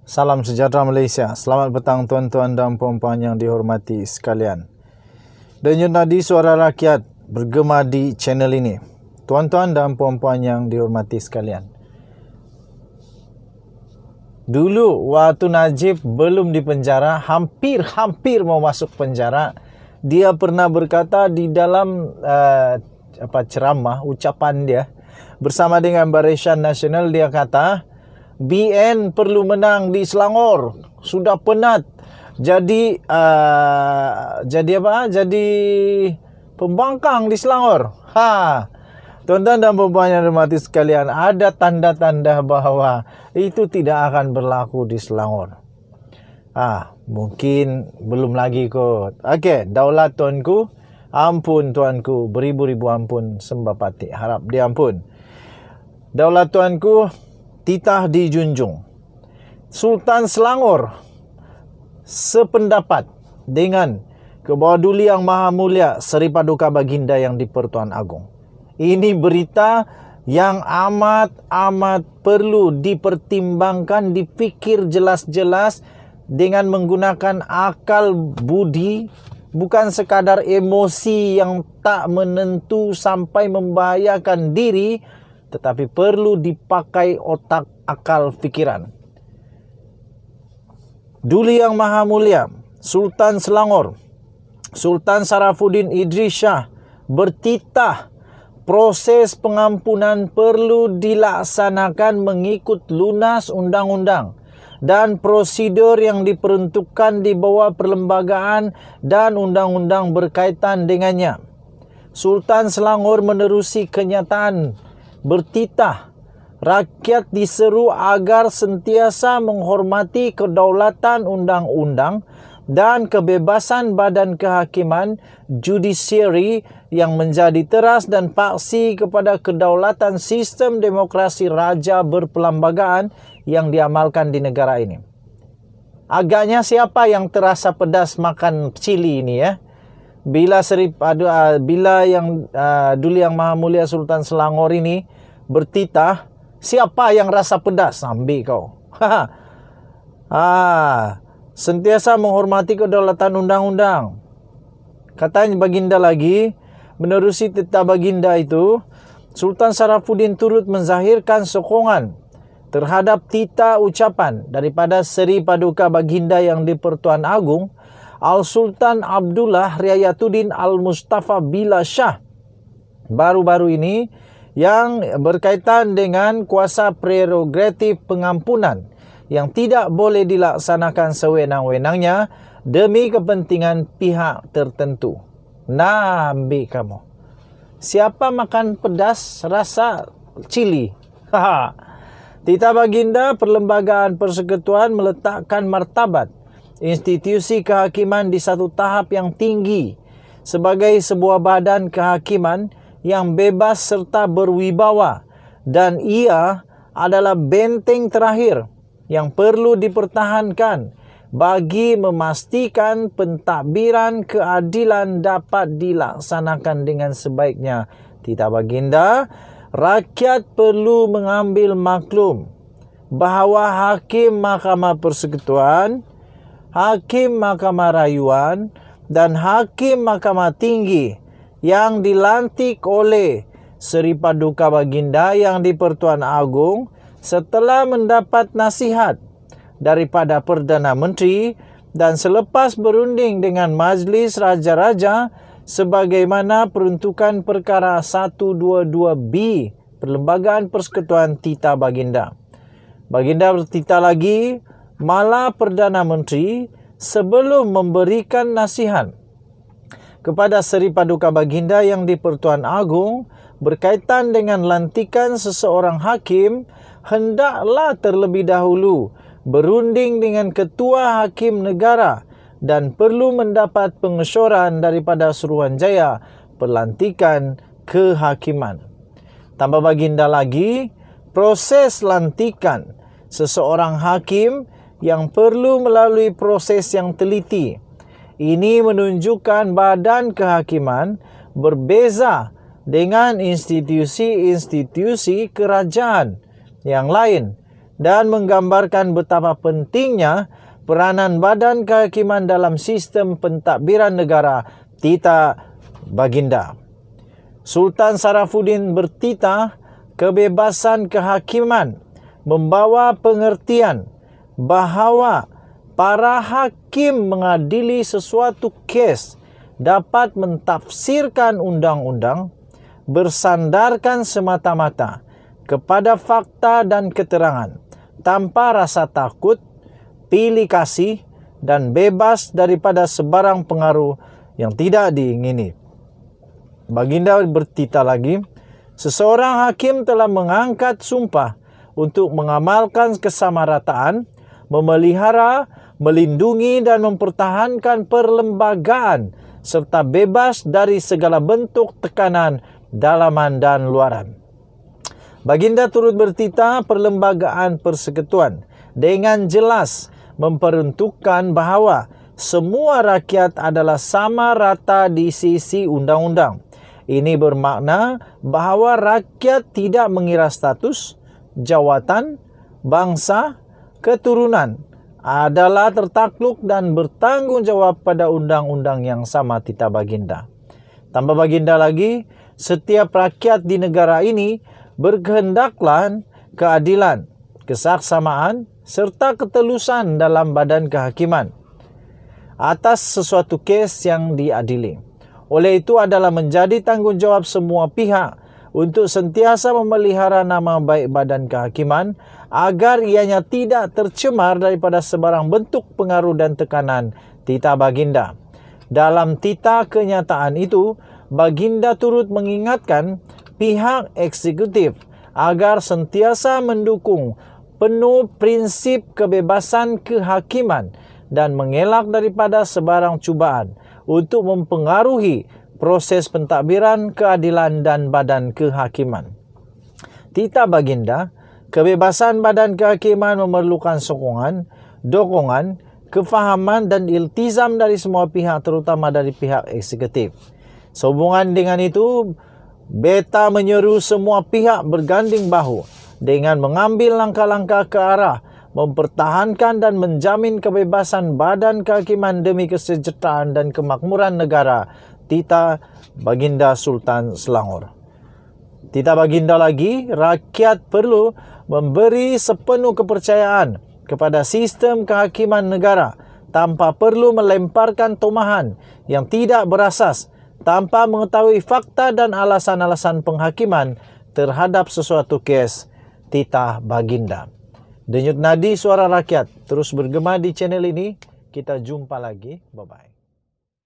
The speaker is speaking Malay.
Salam sejahtera Malaysia. Selamat petang tuan-tuan dan puan-puan yang dihormati sekalian. Denyut nadi suara rakyat bergema di channel ini. Tuan-tuan dan puan-puan yang dihormati sekalian. Dulu waktu Najib belum dipenjara, hampir mau masuk penjara, dia pernah berkata di dalam ceramah, ucapan dia bersama dengan Barisan Nasional, dia kata BN perlu menang di Selangor. Sudah penat jadi pembangkang di Selangor. Tuan-tuan dan puan-puan yang dirahmati sekalian, ada tanda-tanda bahwa itu tidak akan berlaku di Selangor. Mungkin belum lagi kot. Okey, daulat tuanku, ampun tuanku, beribu-ribu ampun sembah pati, harap diampun. Daulat tuanku, titah dijunjung. Sultan Selangor sependapat dengan Kebawah Duli Yang Maha Mulia Seri Paduka Baginda yang di-Pertuan Agong. Ini berita yang amat perlu dipertimbangkan, dipikir jelas-jelas dengan menggunakan akal budi, bukan sekadar emosi yang tak menentu sampai membahayakan diri, tetapi perlu dipakai otak, akal, fikiran. Duli Yang Maha Mulia Sultan Selangor, Sultan Sarafuddin Idris Shah bertitah proses pengampunan perlu dilaksanakan mengikut lunas undang-undang dan prosedur yang diperuntukkan di bawah perlembagaan dan undang-undang berkaitan dengannya. Sultan Selangor menerusi kenyataan bertitah, rakyat diseru agar sentiasa menghormati kedaulatan undang-undang dan kebebasan badan kehakiman judisiari yang menjadi teras dan paksi kepada kedaulatan sistem demokrasi raja berperlembagaan yang diamalkan di negara ini. Agaknya siapa yang terasa pedas makan cili ini ya? Bila Duli Yang Maha Mulia Sultan Selangor ini bertitah, siapa yang rasa pedas? Ambil kau. Sentiasa menghormati kedaulatan undang-undang. Katanya baginda lagi, menerusi titah baginda itu, Sultan Sarafuddin turut menzahirkan sokongan terhadap titah ucapan daripada Seri Paduka Baginda yang di-Pertuan Agong, Al-Sultan Abdullah Riayatuddin Al-Mustafa Billah Shah baru-baru ini, yang berkaitan dengan kuasa prerogatif pengampunan yang tidak boleh dilaksanakan sewenang-wenangnya demi kepentingan pihak tertentu. Ambil kamu. Siapa makan pedas rasa cili? Titah baginda Perlembagaan Persekutuan meletakkan martabat institusi kehakiman di satu tahap yang tinggi sebagai sebuah badan kehakiman yang bebas serta berwibawa, dan ia adalah benteng terakhir yang perlu dipertahankan bagi memastikan pentadbiran keadilan dapat dilaksanakan dengan sebaiknya. Titah baginda, rakyat perlu mengambil maklum bahawa Hakim Mahkamah Persekutuan, Hakim Mahkamah Rayuan dan Hakim Mahkamah Tinggi yang dilantik oleh Seri Paduka Baginda yang di-Pertuan Agong setelah mendapat nasihat daripada Perdana Menteri dan selepas berunding dengan Majlis Raja-Raja sebagaimana peruntukan perkara 122B Perlembagaan Persekutuan Titah Baginda. Baginda bertitah lagi, malah Perdana Menteri sebelum memberikan nasihat kepada Seri Paduka Baginda yang di-Pertuan Agong berkaitan dengan lantikan seseorang hakim, hendaklah terlebih dahulu berunding dengan Ketua Hakim Negara dan perlu mendapat pengesyuran daripada Suruhanjaya Pelantikan Kehakiman. Tambah baginda lagi, proses lantikan seseorang hakim yang perlu melalui proses yang teliti. Ini menunjukkan badan kehakiman berbeza dengan institusi-institusi kerajaan yang lain dan menggambarkan betapa pentingnya peranan Badan Kehakiman dalam sistem pentadbiran negara titah baginda. Sultan Sarafuddin bertitah kebebasan kehakiman membawa pengertian bahawa para hakim mengadili sesuatu kes dapat mentafsirkan undang-undang bersandarkan semata-mata kepada fakta dan keterangan tanpa rasa takut, pilih kasih dan bebas daripada sebarang pengaruh yang tidak diingini. Baginda bertitah lagi, seseorang hakim telah mengangkat sumpah untuk mengamalkan kesamarataan, memelihara, melindungi dan mempertahankan perlembagaan serta bebas dari segala bentuk tekanan dalaman dan luaran. Baginda turut bertitah perlembagaan persekutuan dengan jelas memperuntukkan bahawa semua rakyat adalah sama rata di sisi undang-undang. Ini bermakna bahawa rakyat tidak mengira status, jawatan, bangsa, keturunan adalah tertakluk dan bertanggungjawab pada undang-undang yang sama titah baginda. Tambah baginda lagi, setiap rakyat di negara ini berkehendaklah keadilan, kesaksamaan serta ketelusan dalam badan kehakiman atas sesuatu kes yang diadili. Oleh itu adalah menjadi tanggungjawab semua pihak untuk sentiasa memelihara nama baik badan kehakiman agar ianya tidak tercemar daripada sebarang bentuk pengaruh dan tekanan titah baginda. Dalam titah kenyataan itu, baginda turut mengingatkan pihak eksekutif agar sentiasa mendukung penuh prinsip kebebasan kehakiman dan mengelak daripada sebarang cubaan untuk mempengaruhi proses pentadbiran keadilan dan badan kehakiman. Titah baginda, kebebasan badan kehakiman memerlukan sokongan, dokongan, kefahaman dan iltizam dari semua pihak, terutama dari pihak eksekutif. Sehubungan dengan itu, beta menyeru semua pihak berganding bahu dengan mengambil langkah-langkah ke arah mempertahankan dan menjamin kebebasan badan kehakiman demi kesejahteraan dan kemakmuran negara titah baginda Sultan Selangor. Titah baginda lagi, rakyat perlu memberi sepenuh kepercayaan kepada sistem kehakiman negara tanpa perlu melemparkan tomahan yang tidak berasas tanpa mengetahui fakta dan alasan-alasan penghakiman terhadap sesuatu kes titah baginda. Denyut nadi suara rakyat terus bergema di channel ini. Kita jumpa lagi. Bye-bye.